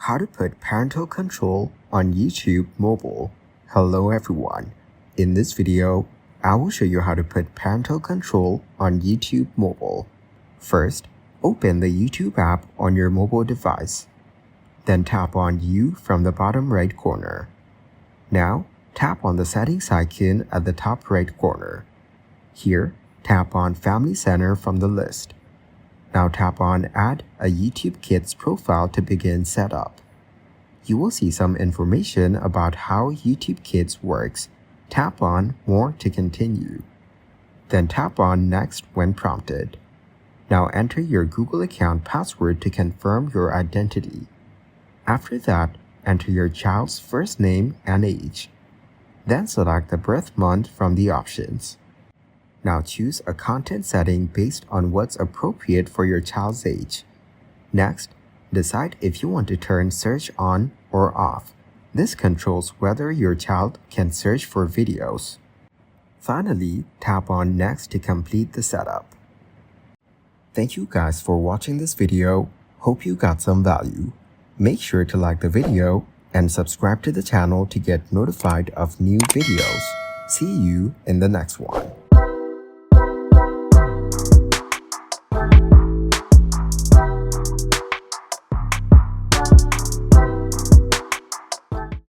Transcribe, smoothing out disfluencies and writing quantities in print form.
How to put parental control on YouTube mobile. Hello everyone. In this video, I will show you how to put parental control on YouTube mobile. First, open the YouTube app on your mobile device. Then tap on You from the bottom right corner. Now, tap on the settings icon at the top right corner. Here, tap on Family Center from the list. Now tap on Add a YouTube Kids profile to begin setup. You will see some information about how YouTube Kids works. Tap on More to continue. Then tap on Next when prompted. Now enter your Google account password to confirm your identity. After that, enter your child's first name and age. Then select the birth month from the options. Now choose a content setting based on what's appropriate for your child's age. Next, decide if you want to turn search on or off. This controls whether your child can search for videos. Finally, tap on Next to complete the setup. Thank you guys for watching this video. Hope you got some value. Make sure to like the video and subscribe to the channel to get notified of new videos. See you in the next one.